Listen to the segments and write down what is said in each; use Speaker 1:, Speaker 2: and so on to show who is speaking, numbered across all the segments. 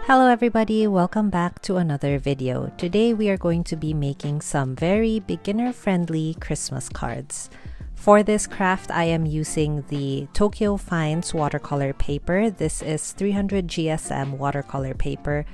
Speaker 1: Hello everybody, welcome back to another video. Today we are going to be making some very beginner-friendly Christmas cards. For this craft, I am using the Tokyo Finds watercolor paper. This is 300 GSM watercolor paper.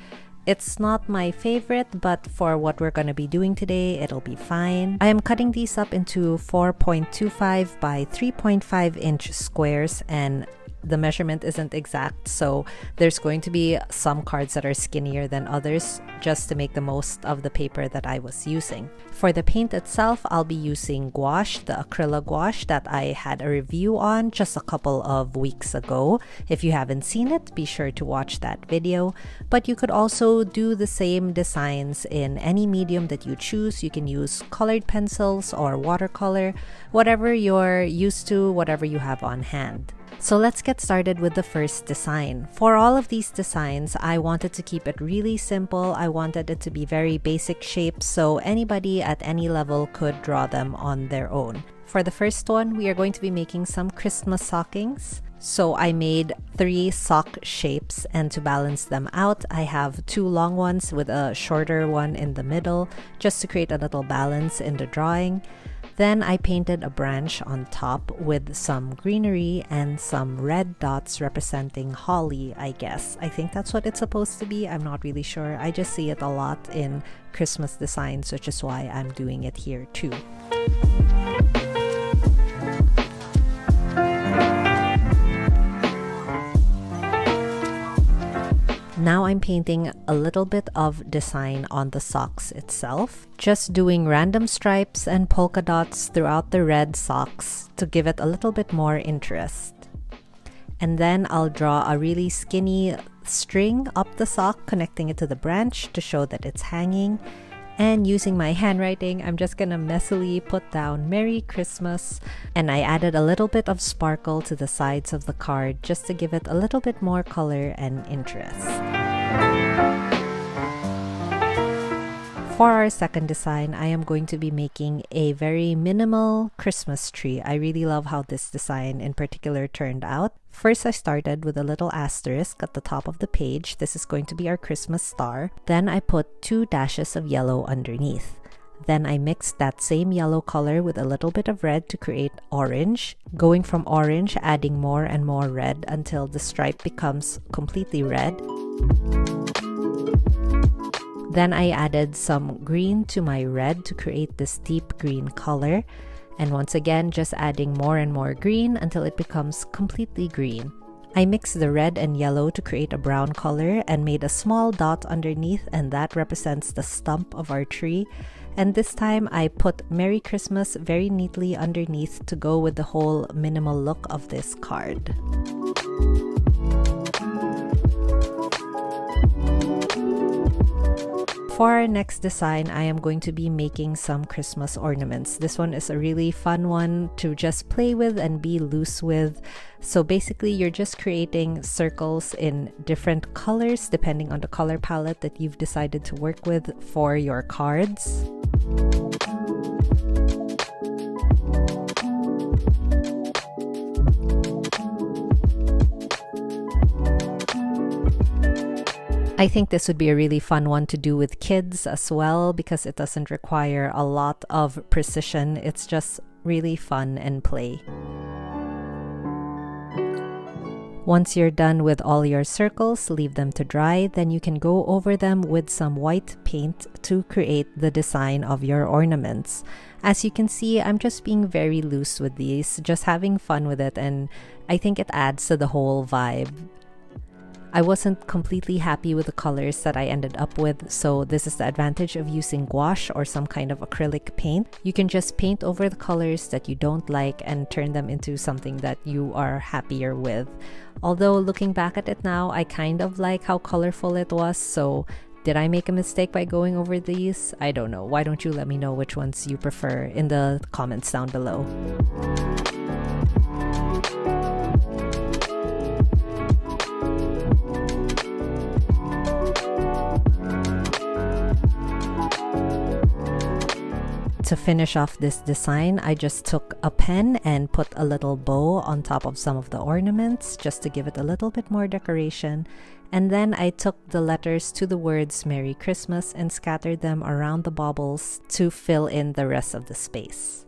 Speaker 1: It's not my favorite, but for what we're going to be doing today, it'll be fine. I am cutting these up into 4.25 by 3.5 inch squares, and the measurement isn't exact, so there's going to be some cards that are skinnier than others just to make the most of the paper that I was using. For the paint itself, I'll be using gouache, the acrylic gouache that I had a review on just a couple of weeks ago. If you haven't seen it, be sure to watch that video. But you could also do the same designs in any medium that you choose. You can use colored pencils or watercolor, whatever you're used to, whatever you have on hand. So let's get started with the first design. For all of these designs, I wanted to keep it really simple. I wanted it to be very basic shapes, so anybody at any level could draw them on their own. For the first one, we are going to be making some Christmas stockings. So I made 3 sock shapes, and to balance them out, I have 2 long ones with a shorter one in the middle, just to create a little balance in the drawing. Then I painted a branch on top with some greenery and some red dots representing holly, I guess. I think that's what it's supposed to be. I'm not really sure. I just see it a lot in Christmas designs, which is why I'm doing it here too. Now I'm painting a little bit of design on the socks itself, just doing random stripes and polka dots throughout the red socks to give it a little bit more interest. And then I'll draw a really skinny string up the sock, connecting it to the branch to show that it's hanging. And using my handwriting, I'm just gonna messily put down Merry Christmas, and I added a little bit of sparkle to the sides of the card just to give it a little bit more color and interest. For our second design, I am going to be making a very minimal Christmas tree. I really love how this design in particular turned out. First, I started with a little asterisk at the top of the page. This is going to be our Christmas star. Then I put 2 dashes of yellow underneath. Then I mixed that same yellow color with a little bit of red to create orange. Going from orange, adding more and more red until the stripe becomes completely red. Then I added some green to my red to create this deep green color. And once again, just adding more and more green until it becomes completely green. I mixed the red and yellow to create a brown color and made a small dot underneath, and that represents the stump of our tree. And this time I put Merry Christmas very neatly underneath to go with the whole minimal look of this card. For our next design, I am going to be making some Christmas ornaments. This one is a really fun one to just play with and be loose with. So basically, you're just creating circles in different colors depending on the color palette that you've decided to work with for your cards. I think this would be a really fun one to do with kids as well because it doesn't require a lot of precision. It's just really fun and play. Once you're done with all your circles, leave them to dry. Then you can go over them with some white paint to create the design of your ornaments. As you can see, I'm just being very loose with these, just having fun with it, and I think it adds to the whole vibe. I wasn't completely happy with the colors that I ended up with, so this is the advantage of using gouache or some kind of acrylic paint. You can just paint over the colors that you don't like and turn them into something that you are happier with. Although looking back at it now, I kind of like how colorful it was, so did I make a mistake by going over these? I don't know. Why don't you let me know which ones you prefer in the comments down below. to finish off this design, I just took a pen and put a little bow on top of some of the ornaments just to give it a little bit more decoration. And then I took the letters to the words Merry Christmas and scattered them around the baubles to fill in the rest of the space.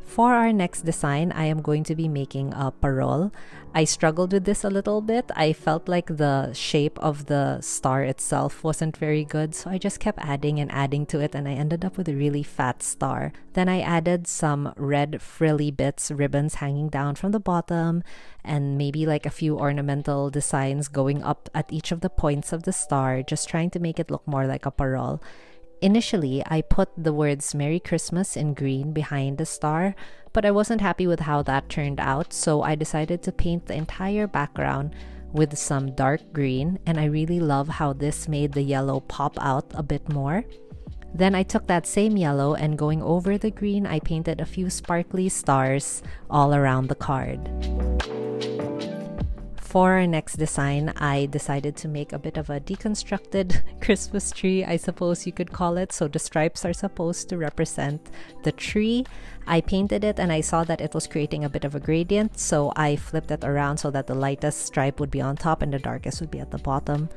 Speaker 1: For our next design, I am going to be making a parol. I struggled with this a little bit. I felt like the shape of the star itself wasn't very good, so I just kept adding and adding to it, and I ended up with a really fat star. Then I added some red frilly bits, ribbons hanging down from the bottom, and maybe like a few ornamental designs going up at each of the points of the star, just trying to make it look more like a parol. Initially, I put the words Merry Christmas in green behind the star, but I wasn't happy with how that turned out, so I decided to paint the entire background with some dark green, and I really love how this made the yellow pop out a bit more. Then I took that same yellow and going over the green, I painted a few sparkly stars all around the card. For our next design, I decided to make a bit of a deconstructed Christmas tree, I suppose you could call it. So the stripes are supposed to represent the tree. I painted it and I saw that it was creating a bit of a gradient, so I flipped it around so that the lightest stripe would be on top and the darkest would be at the bottom.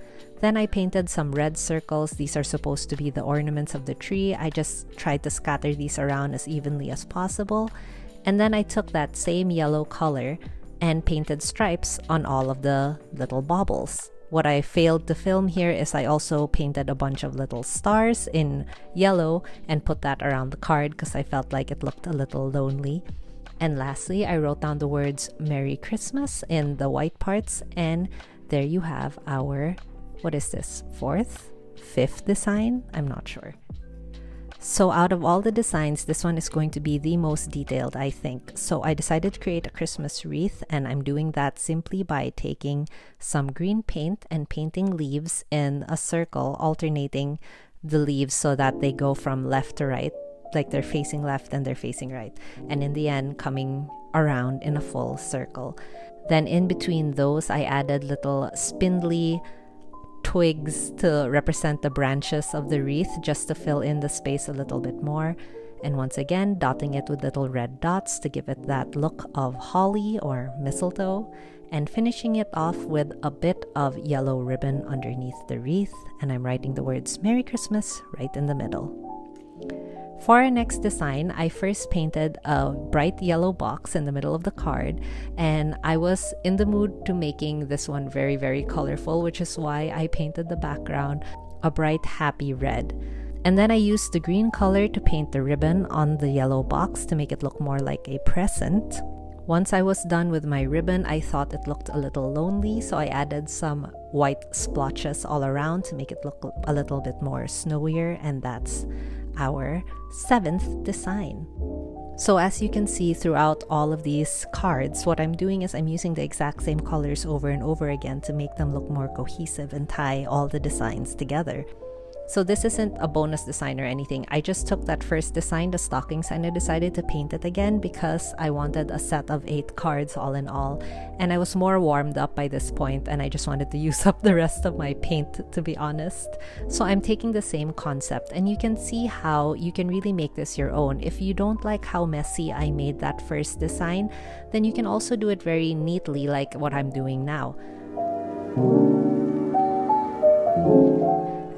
Speaker 1: Then I painted some red circles. These are supposed to be the ornaments of the tree. I just tried to scatter these around as evenly as possible. And then I took that same yellow color and painted stripes on all of the little baubles. What I failed to film here is I also painted a bunch of little stars in yellow and put that around the card because I felt like it looked a little lonely. And lastly, I wrote down the words Merry Christmas in the white parts, and there you have our, what is this, fifth design? I'm not sure. So out of all the designs, this one is going to be the most detailed, I think. So I decided to create a Christmas wreath, and I'm doing that simply by taking some green paint and painting leaves in a circle, alternating the leaves so that they go from left to right, like they're facing left and they're facing right, and in the end coming around in a full circle. Then in between those, I added little spindly twigs to represent the branches of the wreath just to fill in the space a little bit more, and once again dotting it with little red dots to give it that look of holly or mistletoe, and finishing it off with a bit of yellow ribbon underneath the wreath, and I'm writing the words Merry Christmas right in the middle. For our next design, I first painted a bright yellow box in the middle of the card, and I was in the mood to making this one very, very colorful, which is why I painted the background a bright happy red. And then I used the green color to paint the ribbon on the yellow box to make it look more like a present. Once I was done with my ribbon, I thought it looked a little lonely, so I added some white splotches all around to make it look a little bit more snowier, and that's our 7th design. So as you can see throughout all of these cards, what I'm doing is I'm using the exact same colors over and over again to make them look more cohesive and tie all the designs together. So this isn't a bonus design or anything. I just took that first design, the stockings, and I decided to paint it again because I wanted a set of 8 cards all in all. And I was more warmed up by this point and I just wanted to use up the rest of my paint, to be honest. So I'm taking the same concept, and you can see how you can really make this your own. If you don't like how messy I made that first design, then you can also do it very neatly like what I'm doing now.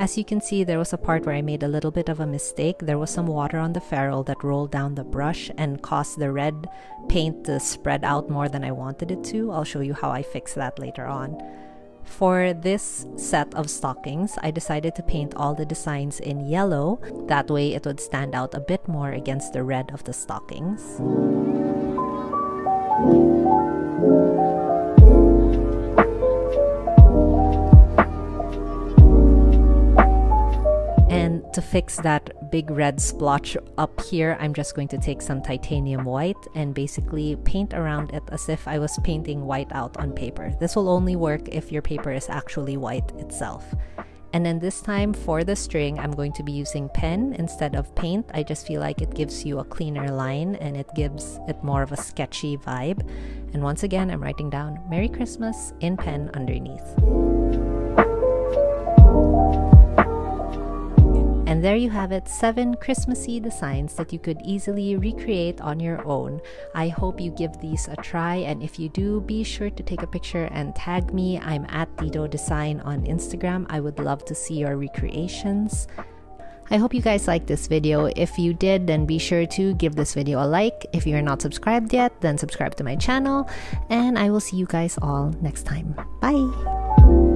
Speaker 1: As you can see, there was a part where I made a little bit of a mistake. There was some water on the ferrule that rolled down the brush and caused the red paint to spread out more than I wanted it to. I'll show you how I fix that later on. For this set of stockings, I decided to paint all the designs in yellow. That way it would stand out a bit more against the red of the stockings. And to fix that big red splotch up here, I'm just going to take some titanium white and basically paint around it as if I was painting white out on paper. This will only work if your paper is actually white itself. And then this time for the string, I'm going to be using pen instead of paint. I just feel like it gives you a cleaner line and it gives it more of a sketchy vibe. And once again, I'm writing down Merry Christmas in pen underneath. And there you have it, 7 Christmassy designs that you could easily recreate on your own. I hope you give these a try, and if you do, be sure to take a picture and tag me. I'm at Dido Design on Instagram. I would love to see your recreations. I hope you guys liked this video. If you did, then be sure to give this video a like. If you're not subscribed yet, then subscribe to my channel, and I will see you guys all next time. Bye!